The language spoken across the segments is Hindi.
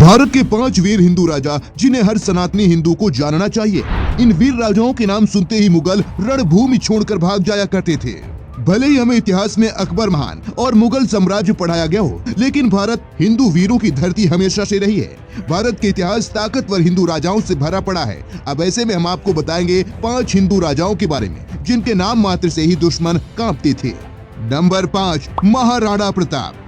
भारत के 5 वीर हिंदू राजा जिन्हें हर सनातनी हिंदू को जानना चाहिए। इन वीर राजाओं के नाम सुनते ही मुगल रणभूमि छोड़कर भाग जाया करते थे। भले ही हमें इतिहास में अकबर महान और मुगल साम्राज्य पढ़ाया गया हो, लेकिन भारत हिंदू वीरों की धरती हमेशा से रही है। भारत के इतिहास ताकतवर हिंदू राजाओं से भरा पड़ा है। अब ऐसे में हम आपको बताएंगे 5 हिंदू राजाओं के बारे में जिनके नाम मात्र से ही दुश्मन कांपते थे। नंबर 5, महाराणा प्रताप।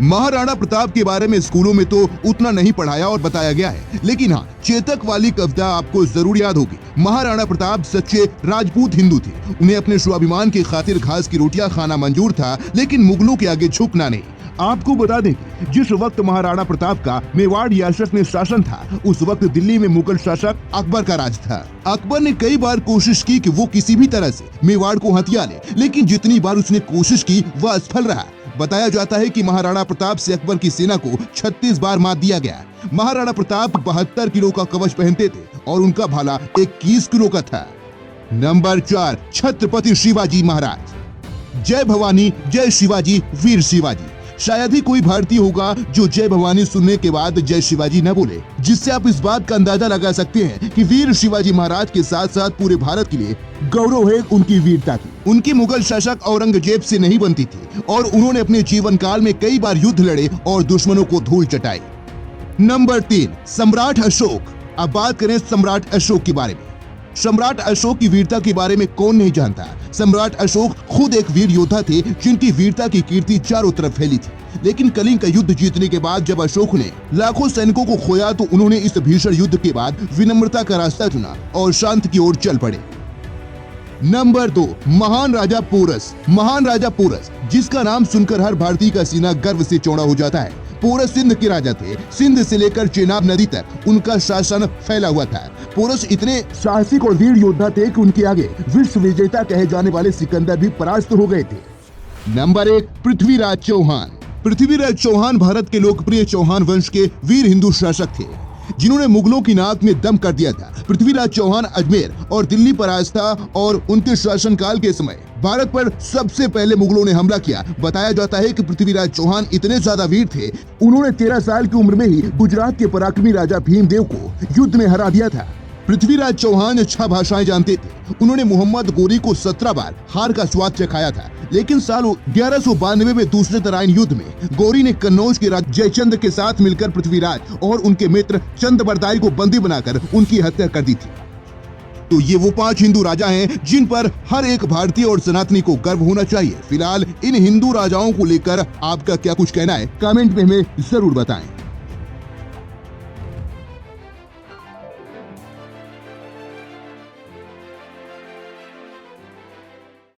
महाराणा प्रताप के बारे में स्कूलों में तो उतना नहीं पढ़ाया और बताया गया है, लेकिन हाँ, चेतक वाली कविता आपको जरूर याद होगी। महाराणा प्रताप सच्चे राजपूत हिंदू थे। उन्हें अपने स्वाभिमान की खातिर घास की रोटियां खाना मंजूर था, लेकिन मुगलों के आगे झुकना नहीं। आपको बता दें कि जिस वक्त महाराणा प्रताप का मेवाड़ रियासत में शासन था, उस वक्त दिल्ली में मुगल शासक अकबर का राज था। अकबर ने कई बार कोशिश की कि वो किसी भी तरह से मेवाड़ को हथिया ले, लेकिन जितनी बार उसने कोशिश की वह असफल रहा। बताया जाता है कि महाराणा प्रताप से अकबर की सेना को 36 बार मात दिया गया। महाराणा प्रताप 72 किलो का कवच पहनते थे और उनका भाला 21 किलो का था। नंबर 4, छत्रपति शिवाजी महाराज। जय भवानी, जय शिवाजी, वीर शिवाजी। शायद ही कोई भारतीय होगा जो जय भवानी सुनने के बाद जय शिवाजी न बोले, जिससे आप इस बात का अंदाजा लगा सकते हैं कि वीर शिवाजी महाराज के साथ साथ पूरे भारत के लिए गौरव है उनकी वीरता की। उनकी मुगल शासक औरंगजेब से नहीं बनती थी और उन्होंने अपने जीवन काल में कई बार युद्ध लड़े और दुश्मनों को धूल चटाई। नंबर 3, सम्राट अशोक। अब बात करें सम्राट अशोक के बारे में। सम्राट अशोक की वीरता के बारे में कौन नहीं जानता। सम्राट अशोक खुद एक वीर योद्धा थे जिनकी वीरता की कीर्ति चारों तरफ फैली थी। लेकिन कलिंग का युद्ध जीतने के बाद जब अशोक ने लाखों सैनिकों को खोया, तो उन्होंने इस भीषण युद्ध के बाद विनम्रता का रास्ता चुना और शांति की ओर चल पड़े। नंबर 2, महान राजा पोरस। महान राजा पोरस, जिसका नाम सुनकर हर भारतीय का सीना गर्व से चौड़ा हो जाता है। पोरस सिंध के राजा थे। सिंध से लेकर चेनाब नदी तक उनका शासन फैला हुआ था। पोरस इतने साहसिक और वीर योद्धा थे कि उनके आगे विश्व विजेता कहे जाने वाले सिकंदर भी परास्त हो गए थे। नंबर 1, पृथ्वीराज चौहान। पृथ्वीराज चौहान भारत के लोकप्रिय चौहान वंश के वीर हिंदू शासक थे, जिन्होंने मुगलों की नाक में दम कर दिया था। पृथ्वीराज चौहान अजमेर और दिल्ली पर राज था और उनके शासनकाल के समय भारत पर सबसे पहले मुगलों ने हमला किया। बताया जाता है कि पृथ्वीराज चौहान इतने ज्यादा वीर थे, उन्होंने 13 साल की उम्र में ही गुजरात के पराक्रमी राजा भीमदेव को युद्ध में हरा दिया था। पृथ्वीराज चौहान 6 भाषाएं जानते थे। उन्होंने मोहम्मद गोरी को 17 बार हार का स्वाद चखाया था, लेकिन साल 1192 में दूसरे तराइन युद्ध में गोरी ने कन्नौज के राजा जयचंद के साथ मिलकर पृथ्वीराज और उनके मित्र चंदबरदाई को बंदी बनाकर उनकी हत्या कर दी थी। तो ये वो 5 हिंदू राजा हैं जिन पर हर एक भारतीय और सनातनी को गर्व होना चाहिए। फिलहाल इन हिंदू राजाओं को लेकर आपका क्या कुछ कहना है, कमेंट में हमें जरूर बताएं।